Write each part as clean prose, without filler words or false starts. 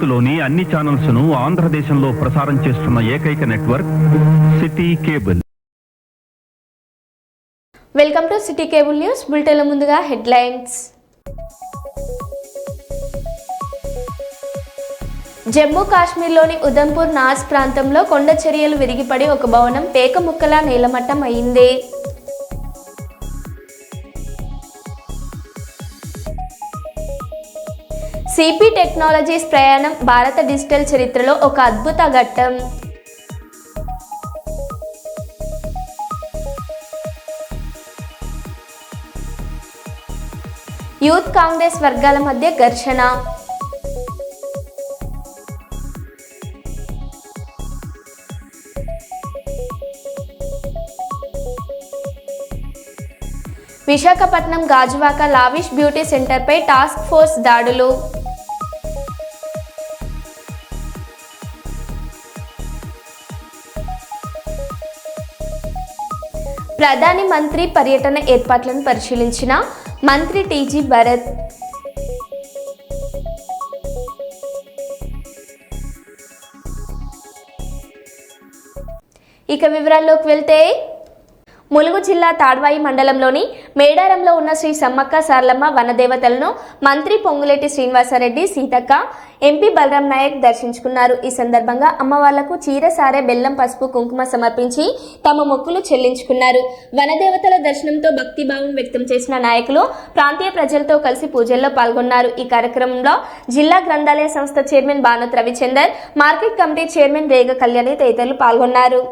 భారత్లోని అన్ని ఛానల్స్ ను ఆంధ్రదేశంలో ప్రసారం చేస్తున్న ఏకైక network city cable. Welcome to city cable news bulletin. ముందుగా హెడ్లైన్స్. జమ్మూ కాశ్మీర్లోని ఉదంపూర్ నాస్ ప్రాంతంలో కొండ చర్యలు విరిగిపడి ఒక భవనం పేక ముక్కలా నేలమట్టం అయింది. సిపి టెక్నాలజీస్ ప్రయాణం భారత డిజిటల్ చరిత్రలో ఒక అద్భుత ఘట్టం. యూత్ కాంగ్రెస్ వర్గాల మధ్య ఘర్షణ. విశాఖపట్నం గాజువాక లావిష్ బ్యూటీ సెంటర్పై టాస్క్ ఫోర్స్ దాడులు. ప్రధాని మంత్రి పర్యటన ఏర్పాట్లను పరిశీలించిన మంత్రి టీజీ భరత్. ఇక వివరాల్లోకి వెళ్తే, ములుగు జిల్లా తాడ్వాయి మండలంలోని మేడారంలో ఉన్న శ్రీ సమ్మక్క సారలమ్మ వనదేవతలను మంత్రి పొంగులేటి శ్రీనివాసరెడ్డి, సీతక్క, ఎంపీ బలరాం నాయక్ దర్శించుకున్నారు. ఈ సందర్భంగా అమ్మవార్లకు చీర, సారె, బెల్లం, పసుపు, కుంకుమ సమర్పించి తమ మొక్కులు చెల్లించుకున్నారు. వనదేవతల దర్శనంతో భక్తిభావం వ్యక్తం చేసిన నాయకులు ప్రాంతీయ ప్రజలతో కలిసి పూజల్లో పాల్గొన్నారు. ఈ కార్యక్రమంలో జిల్లా గ్రంథాలయ సంస్థ chairman Banoth Ravichander, market committee chairman రేగ కళ్యాణి తదితరులు పాల్గొన్నారు.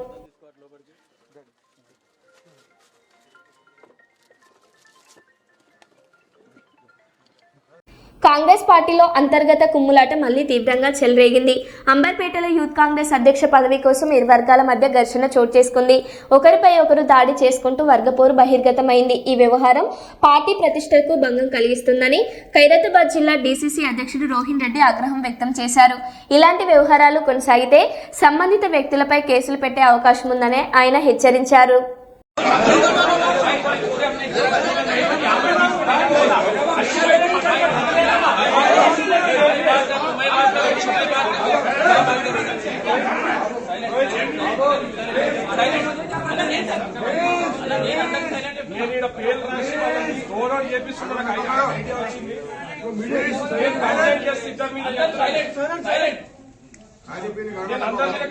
కాంగ్రెస్ పార్టీలో అంతర్గత కుమ్ములాట మళ్లీ తీవ్రంగా చెలరేగింది. అంబర్పేటలో యూత్ కాంగ్రెస్ అధ్యక్ష పదవి కోసం ఇరు వర్గాల మధ్య ఘర్షణ చోటు చేసుకుంది. ఒకరిపై ఒకరు దాడి చేసుకుంటూ వర్గపోరు బహిర్గతమైంది. ఈ వ్యవహారం పార్టీ ప్రతిష్టకు భంగం కలిగిస్తుందని ఖైరతాబాద్ జిల్లా డీసీసీ అధ్యక్షుడు రోహిన్ రెడ్డి ఆగ్రహం వ్యక్తం చేశారు. ఇలాంటి వ్యవహారాలు కొనసాగితే సంబంధిత వ్యక్తులపై కేసులు పెట్టే అవకాశం ఉందని ఆయన హెచ్చరించారు.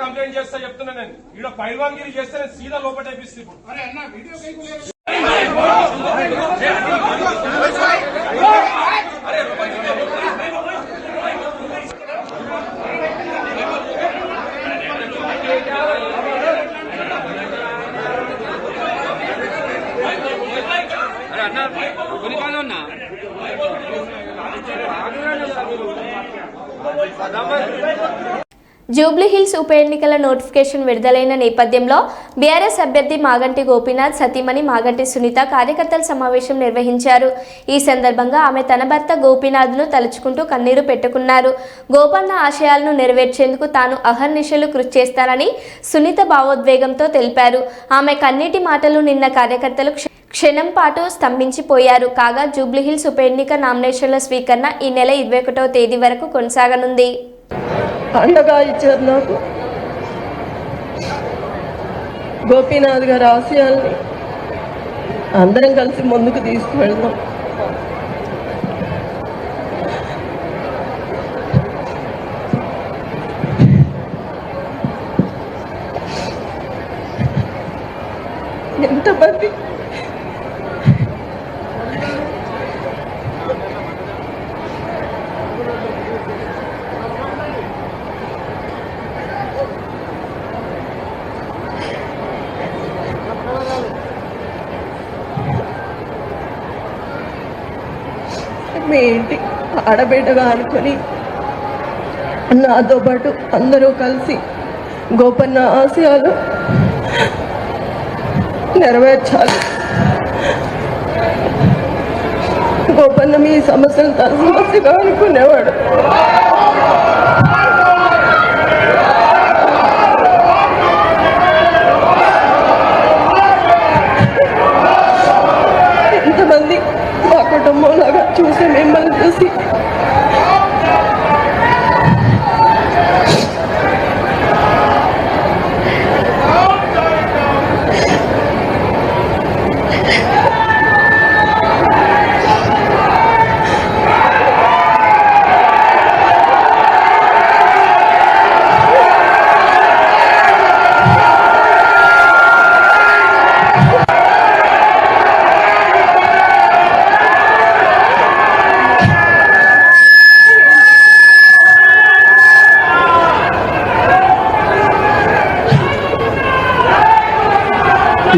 కంప్లైంట్ చేస్తా చెప్తున్నా. నేను ఈడ పైల్వాన్గిరి చేస్తే సీదా లోపల వేపిస్తుంది. జూబ్లీహిల్స్ ఉప ఎన్నికల నోటిఫికేషన్ విడుదలైన నేపథ్యంలో బీఆర్ఎస్ అభ్యర్థి మాగంటి గోపీనాథ్ సతీమణి మాగంటి సునీత కార్యకర్తల సమావేశం నిర్వహించారు. ఈ సందర్భంగా ఆమె తన భర్త గోపీనాథ్ను తలుచుకుంటూ కన్నీరు పెట్టుకున్నారు. గోపన్న ఆశయాలను నెరవేర్చేందుకు తాను అహర్నిశలు కృషి చేస్తానని సునీత భావోద్వేగంతో తెలిపారు. ఆమె కన్నీటి మాటలు నిన్న కార్యకర్తలు క్షణం పాటు స్తంభించిపోయారు. కాగా జూబ్లీహిల్స్ ఉప ఎన్నిక నామినేషన్ల స్వీకరణ ఈ నెల 21వ తేదీ వరకు కొనసాగనుంది. అండగా ఇచ్చారు నాకు. గోపీనాథ్ గారి ఆశయాల్ని అందరం కలిసి ముందుకు తీసుకువెళ్దాం. ఎంతమంది మీ ఇంటి ఆడబిడ్డగా అనుకొని నాతో పాటు అందరూ కలిసి గోపన్న ఆశయాలు నెరవేర్చాలి. గోపన్న మీ సమస్యలు తన సమస్యగా అనుకునేవాడు. ఎంతమంది మా కుటుంబం లాగా చూసి మిమ్మల్ని చూసి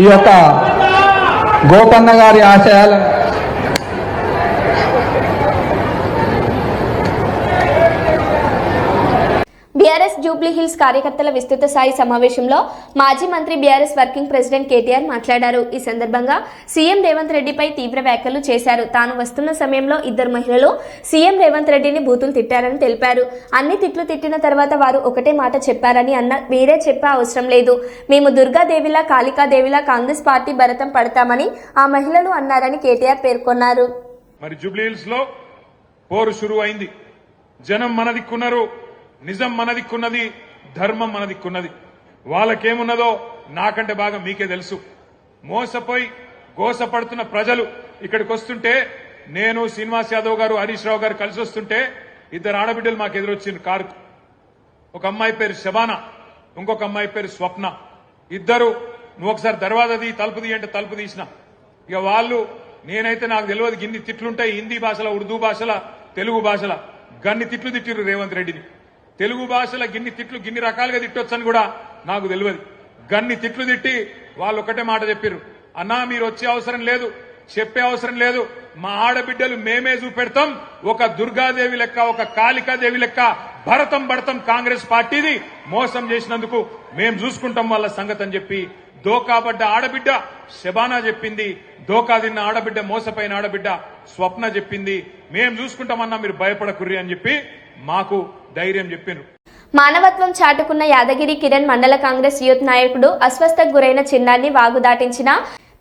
ఈ యొక్క గోపన్న గారి ఆశయాలను బీఆర్ఎస్ జూబ్లీ హిల్స్ కార్యకర్తల విస్తృత స్థాయి సమావేశంలో మాజీ మంత్రి బీఆర్ఎస్ వర్కింగ్ ప్రెసిడెంట్ కేటీఆర్ మాట్లాడారు. ఈ సందర్భంగా సీఎం రేవంత్ రెడ్డిపై తీవ్ర వ్యాఖ్యలు చేశారు. తాను వస్తున్న సమయంలో ఇద్దరు మహిళలు సీఎం రేవంత్ రెడ్డిని బూతులు తిట్టారని తెలిపారు. అన్ని తిట్లు తిట్టిన తర్వాత వారు ఒకటే మాట చెప్పారని అన్న, మీరే చెప్పే అవసరం లేదు, మేము దుర్గాదేవిలా కాళికాదేవిలా కాంగ్రెస్ పార్టీ భరతం పడతామని ఆ మహిళలు అన్నారని కేటీఆర్ పేర్కొన్నారు. మరి జూబ్లీ హిల్స్ లో పోరు షురు అయింది. జనం మన దిక్కున్నారు, నిజం మన దిక్కున్నది, ధర్మం మన దిక్కున్నది. వాళ్ళకేమున్నదో నాకంటే బాగా మీకే తెలుసు. మోసపోయి గోసపడుతున్న ప్రజలు ఇక్కడికి వస్తుంటే, నేను శ్రీనివాస్ యాదవ్ గారు హరీష్ రావు గారు కలిసి వస్తుంటే ఇద్దరు ఆడబిడ్డలు మాకు ఎదురొచ్చింది కారుకు. ఒక అమ్మాయి పేరు శబానా, ఇంకొక అమ్మాయి పేరు స్వప్న. ఇద్దరు నువ్వు ఒకసారి దర్వాజా తీ, తలుపు తీ అంటే తలుపు తీసిన. ఇక వాళ్ళు, నేనైతే నాకు తెలియదు గిన్ని తిట్లుంటాయి హిందీ భాషల, ఉర్దూ భాషల, తెలుగు భాషల గన్ని తిట్లు తిట్టిరు రేవంత్ రెడ్డిని. తెలుగు భాషలో గిన్ని తిట్లు గిన్ని రకాలుగా తిట్టొచ్చని కూడా నాకు తెలియదు. గన్ని తిట్లు తిట్టి వాళ్ళు ఒకటే మాట చెప్పారు, అన్నా మీరు వచ్చే అవసరం లేదు, చెప్పే అవసరం లేదు, మా ఆడబిడ్డలు మేమే చూపెడతాం, ఒక దుర్గాదేవి లెక్క, ఒక కాళికాదేవి లెక్క భరతం పడతాం కాంగ్రెస్ పార్టీది, మోసం చేసినందుకు మేం చూసుకుంటాం వాళ్ళ సంగతి అని చెప్పి దోకాబడ్డ ఆడబిడ్డ శబానా చెప్పింది. దోకా తిన్న ఆడబిడ్డ, మోసపోయిన ఆడబిడ్డ స్వప్న చెప్పింది, మేం చూసుకుంటామన్నా మీరు భయపడకుర్రి అని చెప్పి మాకు ధైర్యం చెప్పిండ్రు. మానవత్వం చాటుకున్న యాదగిరి కిరణ్ మండల కాంగ్రెస్ యూత్ నాయకుడు అస్వస్థకు గురైన చిన్నాన్ని వాగు దాటించిన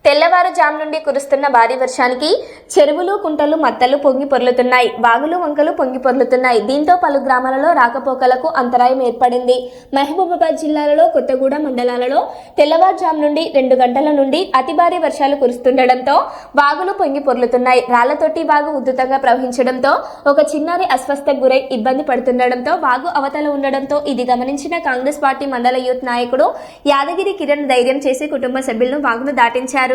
తెల్లవారుజాము నుండి కురుస్తున్న భారీ వర్షానికి చెరువులు, కుంటలు, మత్తలు పొంగి పొర్లుతున్నాయి. వాగులు, వంకలు పొంగి పొర్లుతున్నాయి. దీంతో పలు గ్రామాలలో రాకపోకలకు అంతరాయం ఏర్పడింది. మహబూబాబాద్ జిల్లాలలో కొత్తగూడ మండలాలలో తెల్లవారుజాము నుండి 2 గంటల నుండి అతి భారీ వర్షాలు కురుస్తుండటంతో వాగులు పొంగి పొర్లుతున్నాయి. రాళ్లతోటి వాగు ఉధృతంగా ప్రవహించడంతో ఒక చిన్నారి అస్వస్థకు గురై ఇబ్బంది పడుతుండటంతో వాగు అవతల ఉండడంతో ఇది గమనించిన కాంగ్రెస్ పార్టీ మండల యూత్ నాయకుడు యాదగిరి కిరణ్ ధైర్యం చేసి కుటుంబ సభ్యులను వాగును దాటించారు.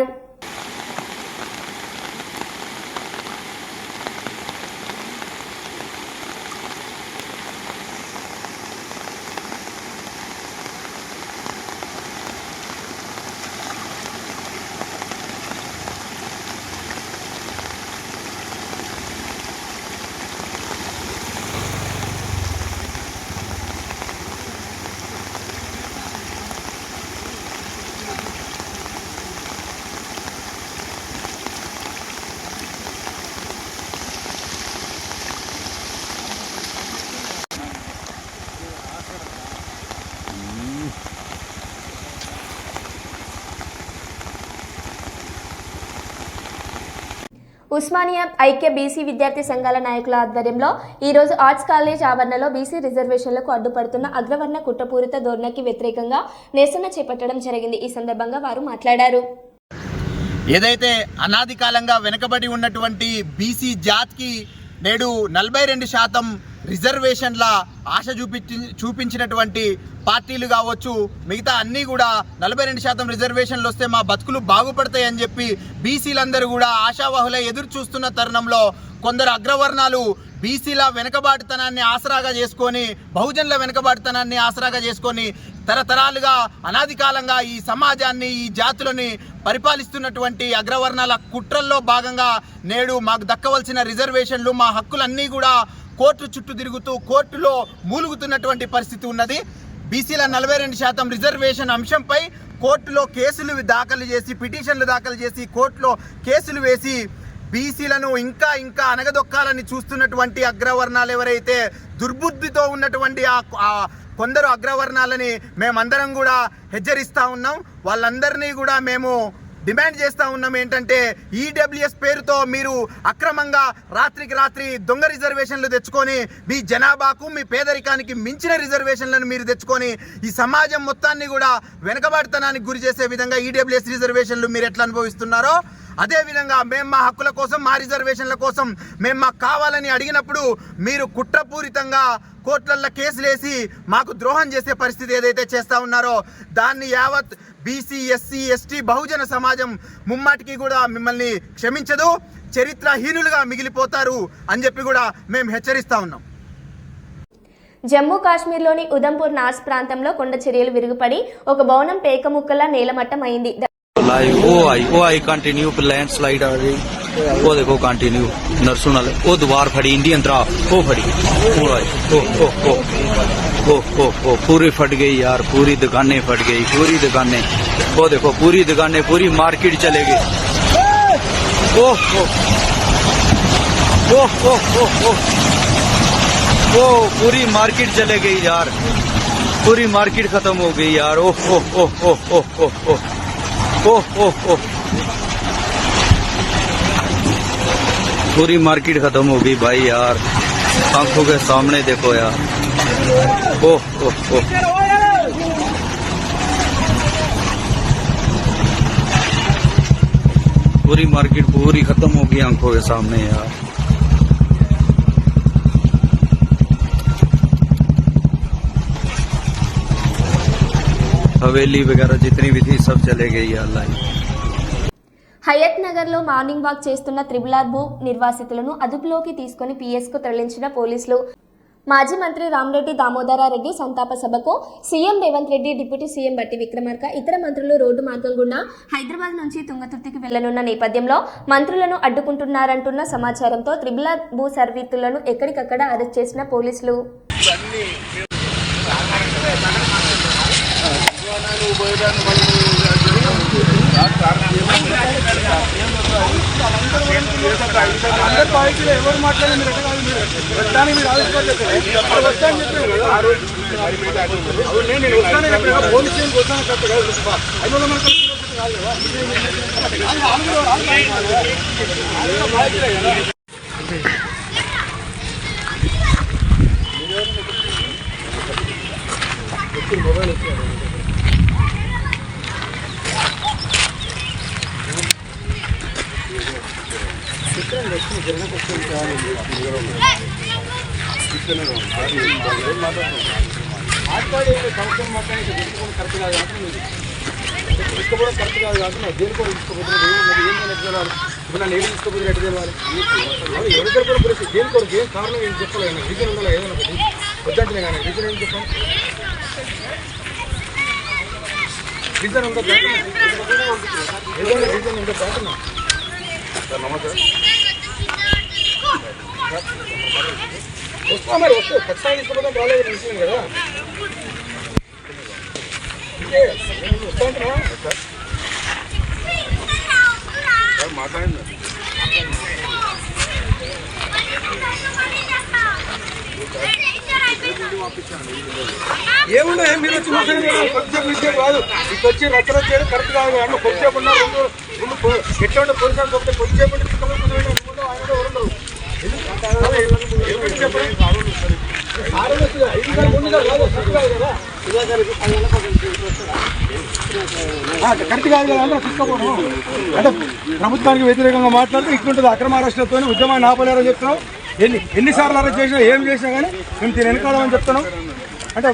ఉస్మానియా ఐక్య బీసీ విద్యార్థి సంఘాల నాయకుల ఆధ్వర్యంలో ఈరోజు ఆర్ట్స్ కాలేజ్ ఆవరణలో బీసీ రిజర్వేషన్లకు అడ్డుపడుతున్న అగ్రవర్ణ కుట్రపూరిత ధోరణికి వ్యతిరేకంగా నిరసన చేపట్టడం జరిగింది. ఈ సందర్భంగా వారు మాట్లాడారు. ఏదైతే అనాది కాలంగా వెనుకబడి ఉన్నటువంటి బీసీ జాతికి నేడు 42% రిజర్వేషన్ల ఆశ చూపించినటువంటి పార్టీలు కావచ్చు, మిగతా అన్నీ కూడా 42% రిజర్వేషన్లు వస్తే మా బతుకులు బాగుపడతాయని చెప్పి బీసీలందరూ కూడా ఆశావాహులై ఎదురు చూస్తున్న తరుణంలో కొందరు అగ్రవర్ణాలు బీసీల వెనుకబాటుతనాన్ని ఆసరాగా చేసుకొని, బహుజనుల వెనుకబాటుతనాన్ని ఆసరాగా చేసుకొని తరతరాలుగా అనాది కాలంగా ఈ సమాజాన్ని, ఈ జాతులని పరిపాలిస్తున్నటువంటి అగ్రవర్ణాల కుట్రల్లో భాగంగా నేడు మాకు దక్కవలసిన రిజర్వేషన్లు, మా హక్కులన్నీ కూడా కోర్టు చుట్టూ తిరుగుతూ కోర్టులో మూలుగుతున్నటువంటి పరిస్థితి ఉన్నది. బీసీల 42% రిజర్వేషన్ అంశంపై కోర్టులో కేసులు దాఖలు చేసి, పిటిషన్లు దాఖలు చేసి, కోర్టులో కేసులు వేసి బీసీలను ఇంకా ఇంకా అనగదొక్కాలని చూస్తున్నటువంటి అగ్రవర్ణాలు ఎవరైతే దుర్బుద్ధితో ఉన్నటువంటి ఆ కొందరు అగ్రవర్ణాలని మేమందరం కూడా హెచ్చరిస్తూ ఉన్నాం. వాళ్ళందరినీ కూడా మేము డిమాండ్ చేస్తూ ఉన్నాం ఏంటంటే, ఈడబ్ల్యూఎస్ పేరుతో మీరు అక్రమంగా రాత్రికి రాత్రి దొంగ రిజర్వేషన్లు తెచ్చుకొని మీ జనాభాకు, మీ పేదరికానికి మించిన రిజర్వేషన్లను మీరు తెచ్చుకొని ఈ సమాజం మొత్తాన్ని కూడా వెనుకబాటుతనానికి గురి చేసే విధంగా ఈడబ్ల్యూఎస్ రిజర్వేషన్లు మీరు ఎట్లా అనుభవిస్తున్నారో అదేవిధంగా మేము మా హక్కుల కోసం, మా రిజర్వేషన్ల కోసం మేము మాకు కావాలని అడిగినప్పుడు మీరు కుట్రపూరితంగా కోర్టులలో కేసులేసి మాకు ద్రోహం చేసే పరిస్థితి ఏదైతే చేస్తూ ఉన్నారో దాన్ని యావత్ బీసీ, ఎస్సీ, ఎస్టీ, బహుజన సమాజం ముమ్మాటికి కూడా మిమ్మల్ని క్షమించదు, చరిత్రహీనులుగా మిగిలిపోతారు అని చెప్పి కూడా మేము హెచ్చరిస్తూ ఉన్నాం. జమ్మూ కాశ్మీర్లోని ఉదంపూర్ నాస్ ప్రాంతంలో కొండ చర్యలు విరుగుపడి ఒక భవనం పేకముక్కలా నేలమట్టం అయింది. लाइव ओ आई कंटिन्यू लैंडस्लाइड आ गई। वो देखो कंटिन्यू नरसों नाल वो दीवार फड़ी इंडियन तरह वो फड़ी ओ आई ओ पूरी फट गई यार, पूरी दुकानें फट गई, पूरी दुकानें। वो देखो पूरी दुकानें, पूरी मार्केट चले गई। ओ पूरी मार्केट चले गई यार, पूरी मार्केट खत्म हो गई यार। ओह ओह ओह ओह ओह ओह ओह ओह ओह ओह पूरी मार्केट खत्म हो गई भाई यार, आंखों के सामने देखो यार। ओह ओह ओह पूरी मार्केट पूरी खत्म हो गई आंखों के सामने यार। हवेली वगैरह जितनी भी थी सब चले गई यार लाइन। హయత్ నగర్లో మార్నింగ్ వాక్ చేస్తున్న త్రిబులార్ భూ నిర్వాసితులను అదుపులోకి తీసుకుని పిఎస్కు తరలించిన పోలీసులు. మాజీ మంత్రి రామరెడ్డి దామోదరారెడ్డి సంతాప సభకు CM Revanth Reddy, deputy CM బట్టి విక్రమార్క, ఇతర మంత్రులు రోడ్డు మార్గం గుండా హైదరాబాద్ నుంచి తుంగతుర్తికి వెళ్లనున్న నేపథ్యంలో మంత్రులను అడ్డుకుంటున్నారంటున్న సమాచారంతో త్రిబులార్ భూ సర్వీతులను ఎక్కడికక్కడ అరెస్ట్ చేసిన పోలీసులు. మరి వస్తే ఖచ్చితంగా తీసుకోవడం రాలేదు కదా మాట్లాడింది ఏమున్నా మీరు వచ్చి మాట్లాడేది కొద్దిసేపు విషయం కాదు. ఇక వచ్చి రచ్చన చేయడం కరెక్ట్ కాదు. అంటే కొద్దిసేపు ఉన్నారు ఎట్లా ఉంటే పోలీసు చెప్తే కొద్దిసేపు కరెక్ట్ కాదు కదా అంటే తీసుకోపోవడం అంటే ప్రభుత్వానికి వ్యతిరేకంగా మాట్లాడితే ఇట్లుంటుంది. అక్రమ అరెస్టులతో ఉద్యమాన్ని ఆపలేరని చెప్తున్నాం. ఎన్నిసార్లు అరెస్ట్ చేసినా ఏం చేసినా కానీ మేము దీన్ని వెనకాడమని చెప్తున్నాం. అంటే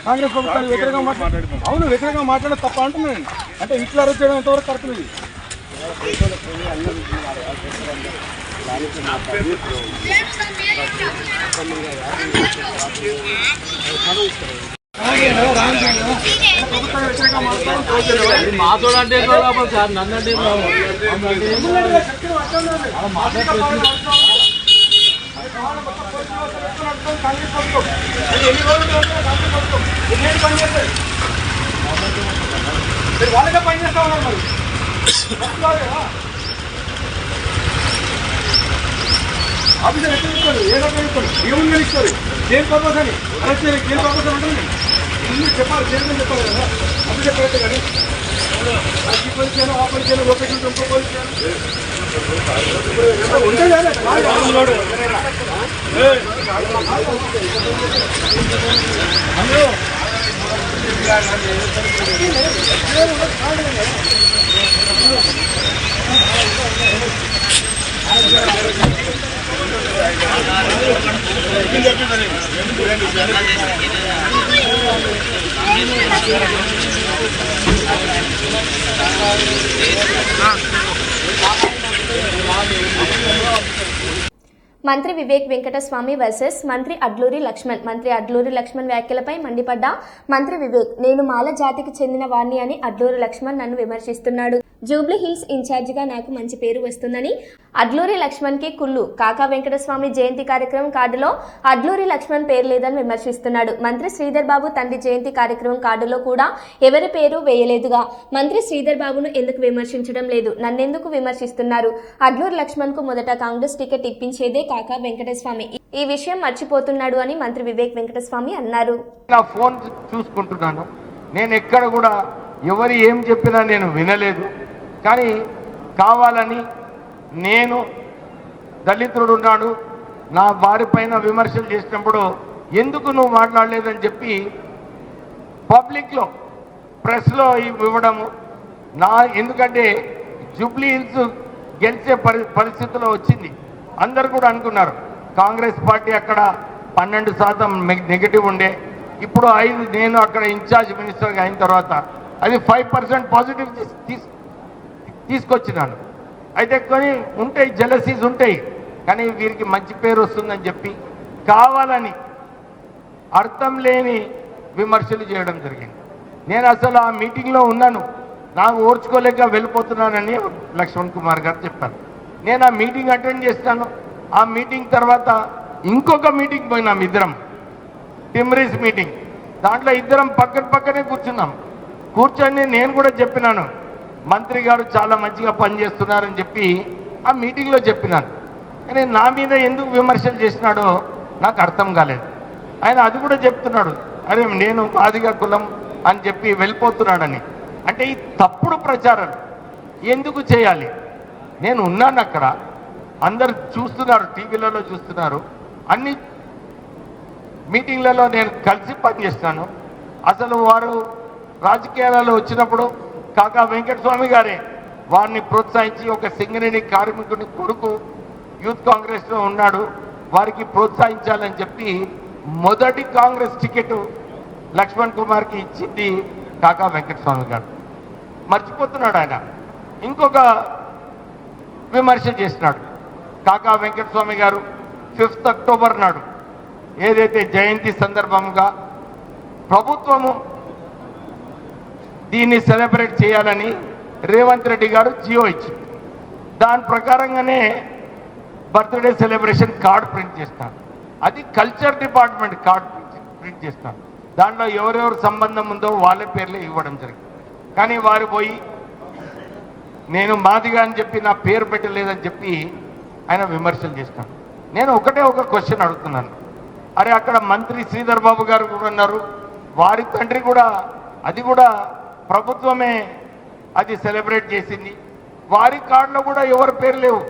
కాంగ్రెస్ ప్రభుత్వానికి వ్యతిరేకంగా మాట్లాడుతున్నాం. అవును, వ్యతిరేకంగా మాట్లాడడం తప్ప అంటున్నాను. అంటే ఇట్లా అరెస్ట్ చేయడం ఎంతవరకు కరెక్ట్ ఇది? మాతోడంటే సార్ నన్నంటే వాళ్ళకే పని చేస్తా ఉన్నారు. మరి ఆఫీసర్ ఎక్కడ ఇస్తారు? ఏ రకంగా ఇస్తారు? ఏముంది ఇస్తారు? దేని పర్పస్ అని అరెస్ట్ చేయాలి? దేని పర్పస్ అని ఉంటుంది ఇన్ని చెప్పాలి. దేని చెప్పాలి కదా ఆఫీసర్ కరెక్ట్ కానీ ఈ పోలీస్ చేయను, ఆ పోలీస్ చేయను, లొకేషన్ ఇంకో పోలీస్ చేయను ఉంటుంది. మంత్రి వివేక్ వెంకటస్వామి వర్సెస్ మంత్రి అడ్లూరి లక్ష్మణ్. మంత్రి అడ్లూరి లక్ష్మణ్ వ్యాఖ్యలపై మండిపడ్డ మంత్రి వివేక్, నేను మాల జాతికి చెందిన వాణ్ణి అని అడ్లూరి లక్ష్మణ్ నన్ను విమర్శిస్తున్నాడు. జూబ్లీ హిల్స్ ఇన్ఛార్జిగా నాకు మంచి పేరు వస్తుందని అడ్లూరి లక్ష్మణ్కి కుళ్ళు. కాకా వెంకటస్వామి జయంతి కార్యక్రమం కార్డులో అడ్లూరి లక్ష్మణ్ పేరు లేదని విమర్శిస్తున్నాడు. మంత్రి శ్రీధర్ బాబు తండ్రి జయంతి కార్యక్రమం కార్డులో కూడా ఎవరి పేరు వేయలేదుగా. మంత్రి శ్రీధర్ బాబును ఎందుకు విమర్శించడం లేదు? నన్నెందుకు విమర్శిస్తున్నారు? అడ్లూరి లక్ష్మణ్ కు మొదట కాంగ్రెస్ టికెట్ ఇప్పించేదే కాకా వెంకటస్వామి. ఈ విషయం మర్చిపోతున్నాడు అని మంత్రి వివేక్ వెంకటస్వామి అన్నారు. నా ఫోన్ చూసుకుంటున్నాను, నేను ఎక్కడ కూడా ఎవరు ఏం చెప్పినా నేను వినలేదు. కానీ కావాలని నేను దళితుడు ఉన్నాడు, నా వారి పైన విమర్శలు చేసినప్పుడు ఎందుకు నువ్వు మాట్లాడలేదని చెప్పి పబ్లిక్లో ప్రెస్లో ఇవ్వడము ఎందుకంటే జూబ్లీ హిల్స్ గెలిచే పరిస్థితిలో వచ్చింది. అందరు కూడా అనుకున్నారు కాంగ్రెస్ పార్టీ అక్కడ 12% నెగిటివ్ ఉండే, ఇప్పుడు 5 నేను అక్కడ ఇన్ఛార్జ్ మినిస్టర్గా అయిన తర్వాత అది 5% పాజిటివ్ తీసుకొచ్చినాను. అయితే కొన్ని ఉంటాయి, జెలసీస్ ఉంటాయి, కానీ వీరికి మంచి పేరు వస్తుందని చెప్పి కావాలని అర్థం లేని విమర్శలు చేయడం జరిగింది. నేను అసలు ఆ మీటింగ్లో ఉన్నాను, నాకు ఓర్చుకోలేక వెళ్ళిపోతున్నానని లక్ష్మణ్ కుమార్ గారు చెప్పారు. నేను ఆ మీటింగ్ అటెండ్ చేస్తాను. ఆ మీటింగ్ తర్వాత ఇంకొక మీటింగ్ పోయినాం ఇద్దరం, టిమ్రీస్ మీటింగ్. దాంట్లో ఇద్దరం పక్కనే కూర్చున్నాం. కూర్చొని నేను కూడా చెప్పినాను, మంత్రి గారు చాలా మంచిగా పనిచేస్తున్నారని చెప్పి ఆ మీటింగ్లో చెప్పినాను. కానీ నా మీద ఎందుకు విమర్శలు చేసినాడో నాకు అర్థం కాలేదు. ఆయన అది కూడా చెప్తున్నాడు, అరే నేను మాదిగా కులం అని చెప్పి వెళ్ళిపోతున్నాడని. అంటే ఈ తప్పుడు ప్రచారం ఎందుకు చేయాలి? నేను ఉన్నాను అక్కడ, అందరు చూస్తున్నారు, టీవీలలో చూస్తున్నారు, అన్ని మీటింగ్లలో నేను కలిసి పనిచేస్తాను. అసలు వారు రాజకీయాలలో వచ్చినప్పుడు కాకా వెంకటస్వామి గారే వారిని ప్రోత్సహించి, ఒక సింగరేణి కార్మికుని కొడుకు యూత్ కాంగ్రెస్లో ఉన్నాడు, వారికి ప్రోత్సహించాలని చెప్పి మొదటి కాంగ్రెస్ టికెట్ లక్ష్మణ్ కుమార్కి ఇచ్చింది కాకా వెంకటస్వామి గారు. మర్చిపోతున్నాడు ఆయన. ఇంకొక విమర్శ చేసినాడు కాకా వెంకటస్వామి గారు. 5 అక్టోబర్ నాడు ఏదైతే జయంతి సందర్భంగా ప్రభుత్వము దీన్ని సెలబ్రేట్ చేయాలని రేవంత్ రెడ్డి గారు జియో ఇచ్చింది. దాని ప్రకారంగానే బర్త్డే సెలబ్రేషన్ కార్డ్ ప్రింట్ చేస్తాను. అది కల్చర్ డిపార్ట్మెంట్ కార్డ్ ప్రింట్ చేస్తాను. దాంట్లో ఎవరెవరు సంబంధం ఉందో వాళ్ళ పేర్లే ఇవ్వడం జరిగింది. కానీ వారు పోయి నేను మాదిగా అని చెప్పి నా పేరు పెట్టలేదని చెప్పి ఆయన విమర్శలు చేస్తాను. నేను ఒక క్వశ్చన్ అడుగుతున్నాను, అరే అక్కడ మంత్రి శ్రీధర్ బాబు గారు కూడా ఉన్నారు, వారి తండ్రి కూడా, అది కూడా ప్రభుత్వమే అది సెలబ్రేట్ చేసింది, వారి కార్డులో కూడా ఎవరి పేరు లేవు.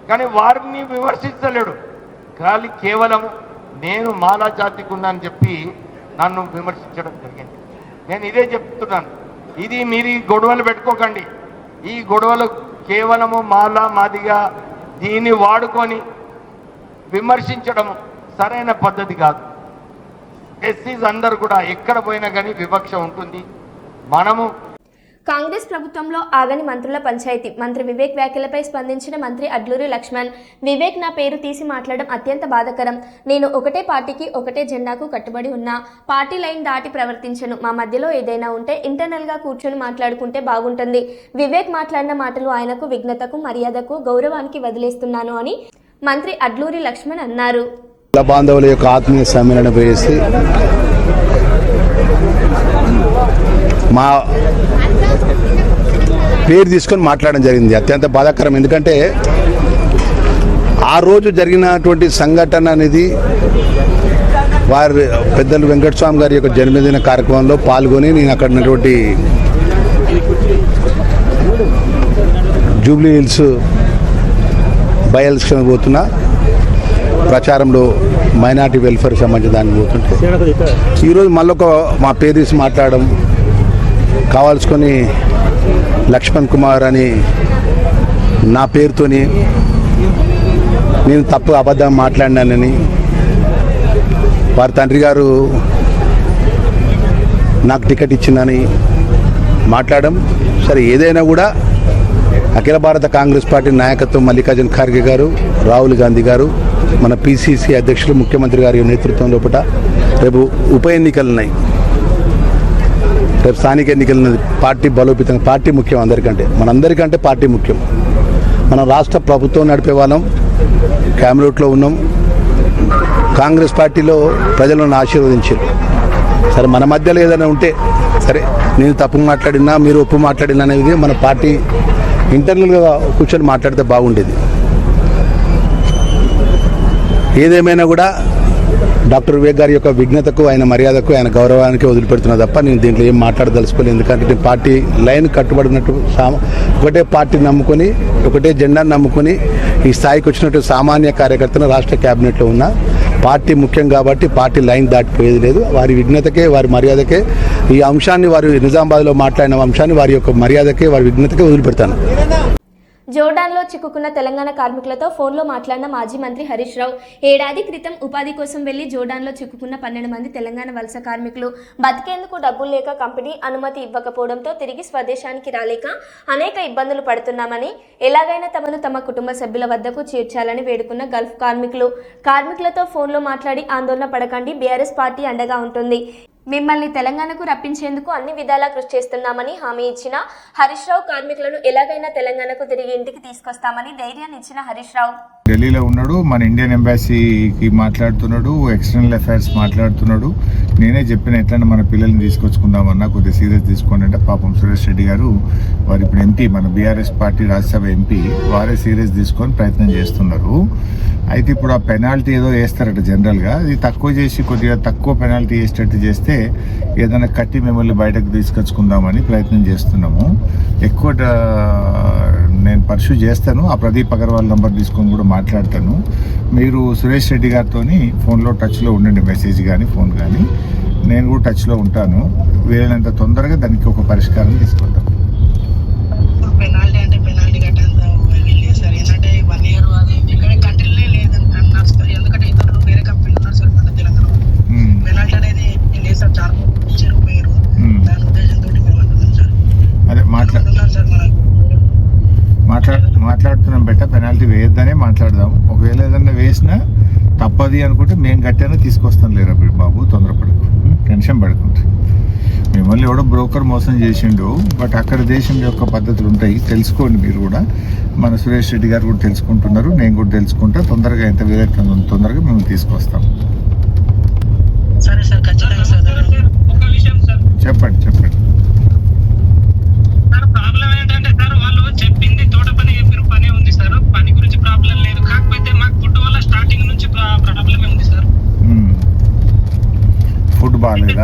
కానీ వారిని విమర్శించలేడు, కానీ కేవలం నేను మాలా జాతికి ఉన్నానని చెప్పి నన్ను విమర్శించడం జరిగింది. నేను ఇదే చెప్తున్నాను, ఇది మీరు ఈ గొడవలు పెట్టుకోకండి. ఈ గొడవలు కేవలము మాలా మాదిగా దీన్ని వాడుకొని విమర్శించడం సరైన పద్ధతి కాదు. ఎస్సీస్ అందరు కూడా ఎక్కడ పోయినా కానీ వివక్ష ఉంటుంది. మనము కాంగ్రెస్ ప్రభుత్వంలో ఆగని మంత్రుల పంచాయతీ. మంత్రి వివేక్ వ్యాఖ్యలపై స్పందించిన మంత్రి అడ్లూరి లక్ష్మణ్, వివేక్ నా పేరు తీసి మాట్లాడడం అత్యంత బాధాకరం. నేను ఒకటే పార్టీకి, ఒకటే జెండాకు కట్టుబడి ఉన్నా. పార్టీ లైన్ దాటి ప్రవర్తించను. మా మధ్యలో ఏదైనా ఉంటే ఇంటర్నల్గా కూర్చొని మాట్లాడుకుంటే బాగుంటుంది. వివేక్ మాట్లాడిన మాటలు ఆయనకు విఘ్నతకు, మర్యాదకు, గౌరవానికి వదిలేస్తున్నాను అని మంత్రి అడ్లూరి లక్ష్మణ్ అన్నారు. బాంధవుల యొక్క ఆత్మీయ సమ్మేళనం వేసి మా పేరు తీసుకొని మాట్లాడడం జరిగింది. అత్యంత బాధాకరం. ఎందుకంటే ఆ రోజు జరిగినటువంటి సంఘటన అనేది వారి పెద్దలు వెంకటస్వామి గారి యొక్క జన్మదిన కార్యక్రమంలో పాల్గొని నేను అక్కడ ఉన్నటువంటి జూబ్లీ హిల్స్ బై ఎలక్షన్ పోతున్నా, ప్రచారంలో మైనార్టీ వెల్ఫేర్కి సంబంధించిన దానికి పోతుంటే ఈరోజు మళ్ళొక మా పేరు తీసి మాట్లాడడం, కావాల్సుకొని లక్ష్మణ్ కుమార్ అని నా పేరుతోని నేను తప్పు అబద్ధం మాట్లాడినానని, వారి తండ్రి గారు నాకు టికెట్ ఇచ్చిందని మాట్లాడడం. సరే, ఏదైనా కూడా అఖిల భారత కాంగ్రెస్ పార్టీ నాయకత్వం మల్లికార్జున ఖార్గే గారు, రాహుల్ గాంధీ గారు, మన పిసిసి అధ్యక్షులు ముఖ్యమంత్రి గారి నేతృత్వం లోపల రేపు ఉప ఎన్నికలు ఉన్నాయి. రేపు స్థానిక ఎన్నికలు పార్టీ బలోపేతం. పార్టీ ముఖ్యం అందరికంటే, మనందరికంటే పార్టీ ముఖ్యం. మనం రాష్ట్ర ప్రభుత్వం నడిపే వాళ్ళం, క్యాబినెట్లో ఉన్నాం. కాంగ్రెస్ పార్టీలో ప్రజలను ఆశీర్వదించారు. సరే, మన మధ్యలో ఏదైనా ఉంటే సరే, నేను తప్పు మాట్లాడినా మీరు ఒప్పు మాట్లాడినా అనేది మన పార్టీ ఇంటర్నల్గా కూర్చొని మాట్లాడితే బాగుండేది. ఏదేమైనా కూడా డాక్టర్ వివేక్ గారి యొక్క విఘ్నతకు, ఆయన మర్యాదకు, ఆయన గౌరవానికి వదిలిపెడుతున్నా తప్ప నేను దీంట్లో ఏం మాట్లాడదలుచుకోలేదు. ఎందుకంటే నేను పార్టీ లైన్ కట్టుబడినట్టు ఒకటే పార్టీ నమ్ముకొని, ఒకటే జెండాను నమ్ముకొని ఈ స్థాయికి వచ్చినట్టు సామాన్య కార్యకర్తను రాష్ట్ర క్యాబినెట్లో ఉన్న పార్టీ ముఖ్యం కాబట్టి పార్టీ లైన్ దాటిపోయేది లేదు. వారి విఘ్నతకే, వారి మర్యాదకే ఈ అంశాన్ని, వారు నిజామాబాద్లో మాట్లాడిన అంశాన్ని వారి యొక్క మర్యాదకే, వారి విఘ్నతకే వదిలిపెడతాను. జోర్డాన్లో చిక్కుకున్న తెలంగాణ కార్మికులతో ఫోన్లో మాట్లాడిన మాజీ మంత్రి హరీష్ రావు, ఏడాది క్రితం ఉపాధి కోసం వెళ్లి జోర్డాన్లో చిక్కుకున్న 12 మంది తెలంగాణ వలస కార్మికులు బతికేందుకు డబ్బులు లేక కంపెనీ అనుమతి ఇవ్వకపోవడంతో తిరిగి స్వదేశానికి రాలేక అనేక ఇబ్బందులు పడుతున్నామని, ఎలాగైనా తమను తమ కుటుంబ సభ్యుల వద్దకు చేర్చాలని వేడుకున్న గల్ఫ్ కార్మికులతో ఫోన్లో మాట్లాడి ఆందోళన పడకండి, బీఆర్ఎస్ పార్టీ అండగా ఉంటుంది, మిమ్మల్ని తెలంగాణకు రప్పించేందుకు అన్ని విధాలా కృషి చేస్తున్నామని హామీ ఇచ్చిన హరీష్ రావు, కార్మికులను ఎలాగైనా తెలంగాణకు తిరిగి ఇంటికి తీసుకొస్తామని ధైర్యాన్ని ఇచ్చిన హరీష్ రావు ఢిల్లీలో ఉన్నాడు, మన ఇండియన్ ఎంబాసీకి మాట్లాడుతున్నాడు, ఎక్స్టర్నల్ అఫైర్స్ మాట్లాడుతున్నాడు. నేనే చెప్పిన ఎట్లన్నా మన పిల్లల్ని తీసుకొచ్చుకుందామన్నా కొద్దిగా సీరియస్ తీసుకోండి అంటే పాపం సురేష్ రెడ్డి గారు, వారు ఇప్పుడు ఎంపీ, మన బీఆర్ఎస్ పార్టీ రాజ్యసభ ఎంపీ, వారే సీరియస్ తీసుకొని ప్రయత్నం చేస్తున్నారు. అయితే ఇప్పుడు ఆ పెనాల్టీ ఏదో వేస్తారట జనరల్గా, అది తక్కువ చేసి కొద్దిగా తక్కువ పెనాల్టీ వేసేటట్టు చేస్తే ఏదైనా కట్టి మిమ్మల్ని బయటకు తీసుకొచ్చుకుందామని ప్రయత్నం చేస్తున్నాము. ఎక్కువ నేను పర్సూ చేస్తాను, ఆ ప్రదీప్ అగర్వాల్ నంబర్ తీసుకొని కూడా మాట్లాడతాను. మీరు సురేష్ రెడ్డి గారితో ఫోన్లో టచ్లో ఉండండి, మెసేజ్ కానీ ఫోన్ కానీ. నేను కూడా టచ్లో ఉంటాను. వీలైనంత తొందరగా దానికి ఒక పరిష్కారం తీసుకుంటాం. పెనాల్టీ అంటే పెనాల్టీ కట్టేంత వెళ్ళలేదు సార్. ఏంటంటే 1 year అది ఇక్కడ కంట్రీలే లేదు అన్నారు సార్. ఎందుకంటే ఇతరులు వేరే కంపెనీలు ఉన్నారు సార్ మన తెలంగాణ. పెనాల్టీ అనేది లేదు సార్, చాలా ఇచ్చారు మీరు, దాని ఉద్దేశంతో మేము అంటున్నాం సార్. అదే మాట్లాడుతున్నాం బెట్ట, పెనాల్టీ వేయొద్దనే మాట్లాడదాం. ఒకవేళ ఏదన్నా వేసినా తప్పది అనుకుంటే మేము గట్టినా తీసుకొస్తాం. లేరా బాబు, తొందరపడకు, టెన్షన్ పడుకుంటే. మిమ్మల్ని ఎవడో బ్రోకర్ మోసం చేసిండు, బట్ అక్కడ దేశం యొక్క పద్ధతులు ఉంటాయి, తెలుసుకోండి మీరు కూడా. మన సురేష్ రెడ్డి గారు కూడా తెలుసుకుంటున్నారు, నేను కూడా తెలుసుకుంటా. తొందరగా ఎంత వీలైతే తొందరగా మేము తీసుకొస్తాం. సరే సార్, ఖచ్చితంగా సార్. ఒక విషయం సార్, చెప్పండి. సార్ ప్రాబ్లం ఏంటంటే సార్, వాళ్ళు చెప్పింది తోట పని చెప్పిన పనే ఉంది సార్. పని గురించి ప్రాబ్లం లేదు, కాకపోతే మాకు ఫుడ్ వల్ల స్టార్టింగ్ నుంచి ప్రాబ్లమే ఉంది సార్. ఫుడ్ బాగాలేదా?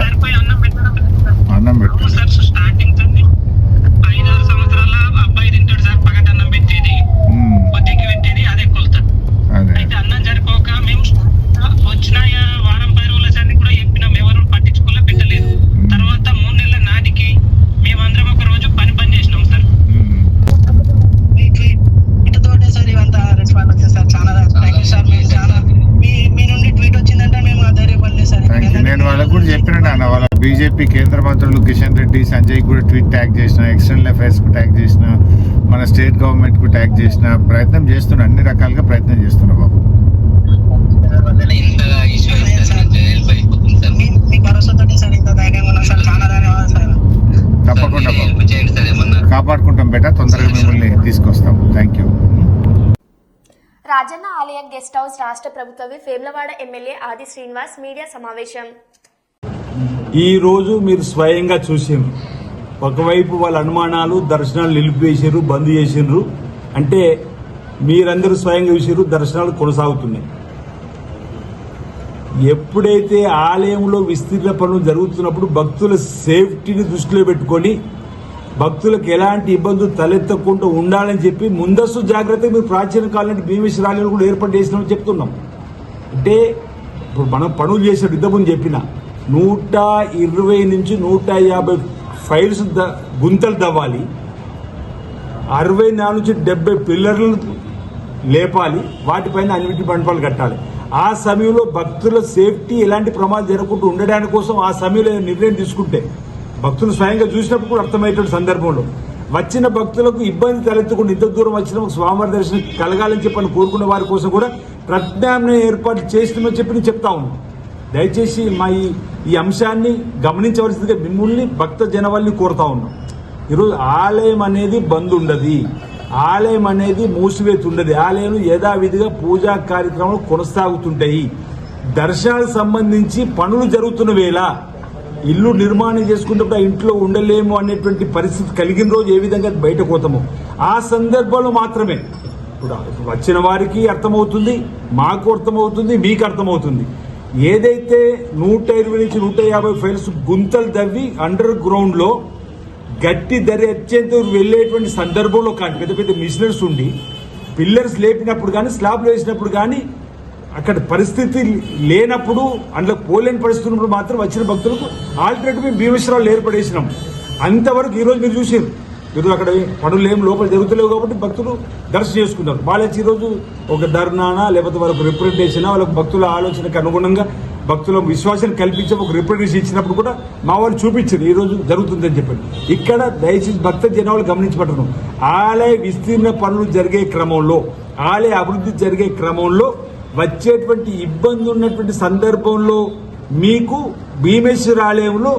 అన్నం పెట్టు సార్. స్టార్టింగ్ 5-6 సంవత్సరాల అబ్బాయి తింటాడు సార్, పగటన్నం పెట్టేది, పొద్దుకి పెట్టేది, అదే కొలత. అయితే అన్నం సరిపోక మేము వచ్చిన వారం 10 రోజుల సార్ని కూడా చెప్పినాం, ఎవరు పట్టించుకోలే, పెట్టలేదు. తర్వాత 3 నెలల నాటికి మేమందరం ఒక రోజు పని చేసినాం సార్. ఇటుతోటే సార్ ఇవంతా రెస్పాండ్ వచ్చింది సార్. చాలా థ్యాంక్ యూ సార్. మీరు చాలా మీ నుండి ట్వీట్ వచ్చిందంటే మేము ధైర్యపడలేదు సార్. నేను వాళ్ళకు కూడా చెప్పినట్టు వాళ్ళ బీజేపీ కేంద్ర మంత్రులు కిషన్ రెడ్డి, సంజయ్ కూడా ట్వీట్ ట్యాగ్ చేసిన, ఎక్స్టర్నల్ అఫైర్స్ కు ట్యాగ్ చేసిన, మన స్టేట్ గవర్నమెంట్ కు ట్యాగ్ చేసిన, ప్రయత్నం చేస్తున్నా, అన్ని రకాలుగా ప్రయత్నం చేస్తున్నా బాబు. మీ భరోసాతో సార్ ఇంత ధైర్యంగా ఉన్నాం సార్. చాలా ధన్యవాదాలు సార్. తప్పకుండా కాపాడుకుంటాం బేట, తొందరగా మిమ్మల్ని తీసుకొస్తాం. Thank you. రాజన్న ఆలయం గెస్ట్ హౌస్ రాష్ట్ర ప్రభుత్వ వేములవాడ ఎమ్మెల్యే ఆది శ్రీనివాస్ మీడియా సమావేశం. ఈరోజు మీరు స్వయంగా చూసిండ్రు, ఒకవైపు వాళ్ళ అనుమానాలు, దర్శనాలు నిలిపివేసారు, బంద్ చేసిండ్రు. అంటే మీరందరూ స్వయంగా చూసారు, దర్శనాలు కొనసాగుతున్నాయి. ఎప్పుడైతే ఆలయంలో విస్తీర్ణ పనులు జరుగుతున్నప్పుడు భక్తుల సేఫ్టీని దృష్టిలో పెట్టుకొని భక్తులకు ఎలాంటి ఇబ్బందులు తలెత్తకుండా ఉండాలని చెప్పి ముందస్తు జాగ్రత్త మీరు ప్రాచీన కాలం భీమేశ్వరాలయాలు కూడా ఏర్పాటు చేసినామని చెప్తున్నాం. అంటే ఇప్పుడు మనం పనులు చేసినట్టు ఇంతకుముందు చెప్పిన 120 నుంచి 150 ఫైల్స్ గుంతలు తవ్వాలి, 64 నుంచి 70 పిల్లర్లను లేపాలి, వాటిపైన అన్నిటి మండపాలు కట్టాలి. ఆ సమయంలో భక్తుల సేఫ్టీ ఎలాంటి ప్రమాదం జరగకుండా ఉండడానికి కోసం ఆ సమయంలో నిర్ణయం తీసుకుంటే భక్తులు స్వయంగా చూసినప్పుడు కూడా అర్థమయ్యేటువంటి సందర్భంలో వచ్చిన భక్తులకు ఇబ్బంది తలెత్తకుండా ఇంత దూరం వచ్చిన స్వామివారి దర్శనం కలగాలని చెప్పని కోరుకున్న వారి కోసం కూడా ప్రత్యామ్నాయ ఏర్పాట్లు చేస్తామని చెప్పి నేను చెప్తా ఉన్నాను. దయచేసి మా ఈ అంశాన్ని గమనించవలసిందిగా మిమ్మల్ని భక్త జనవల్ని కోరుతా ఉన్నాం. ఈరోజు ఆలయం అనేది బంద్ ఉండదు, ఆలయం అనేది మూసివేత ఉండదు. ఆలయంలో యథావిధిగా పూజా కార్యక్రమాలు కొనసాగుతుంటాయి. దర్శనాలకు సంబంధించి పనులు జరుగుతున్న వేళ ఇల్లు నిర్మాణం చేసుకున్నప్పుడు ఆ ఇంట్లో ఉండలేము అనేటువంటి పరిస్థితి కలిగిన రోజు ఏ విధంగా బయటకు పోతామో ఆ సందర్భంలో మాత్రమే ఇప్పుడు వచ్చిన వారికి అర్థమవుతుంది, మాకు అర్థమవుతుంది, మీకు అర్థమవుతుంది. ఏదైతే 120 నుంచి 150 ఫైల్స్ గుంతలు తవ్వి అండర్ గ్రౌండ్ లో గట్టి ధర వచ్చేంత వెళ్లేటువంటి సందర్భంలో కానీ పెద్ద పెద్ద మిషనరీస్ ఉండి పిల్లర్స్ లేపినప్పుడు కానీ స్లాబ్లు వేసినప్పుడు కానీ అక్కడ పరిస్థితి లేనప్పుడు అందులో పోలేని పరిస్థితి ఉన్నప్పుడు మాత్రం వచ్చిన భక్తులకు ఆల్టర్నేటివ్ మేము భీమేశ్వరాలు ఏర్పడేసినాం. అంతవరకు ఈరోజు మీరు చూసారు, ఈరోజు అక్కడ పనులు ఏం లోపల జరుగుతలేవు కాబట్టి భక్తులు దర్శనం చేసుకున్నారు. వాళ్ళకి ఈరోజు ఒక ధర్నానా లేకపోతే వాళ్ళకు రిప్రజెంటేషన్ వాళ్ళకు భక్తుల ఆలోచనకు అనుగుణంగా భక్తుల విశ్వాసాన్ని కల్పించి ఒక రిప్రజెంటేషన్ ఇచ్చినప్పుడు కూడా మా వాళ్ళు చూపించారు ఈ రోజు జరుగుతుందని చెప్పండి. ఇక్కడ దయచేసి భక్త జనాలు గమనించబడరు. ఆలయ విస్తీర్ణ పనులు జరిగే క్రమంలో, ఆలయ అభివృద్ధి జరిగే క్రమంలో వచ్చేటువంటి ఇబ్బంది ఉన్నటువంటి సందర్భంలో మీకు భీమేశ్వర ఆలయంలో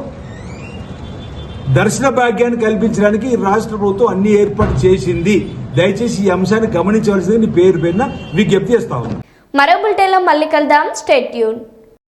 దర్శన భాగ్యాన్ని కల్పించడానికి రాష్ట్ర ప్రభుత్వం అన్ని ఏర్పాటు చేసింది. దయచేసి ఈ అంశాన్ని గమనించవలసింది పేరు పేరున విజ్ఞప్తి చేస్తా ఉన్నాను. మరో బులెటిన్లో మళ్ళీ కలుద్దాం. Stay tune.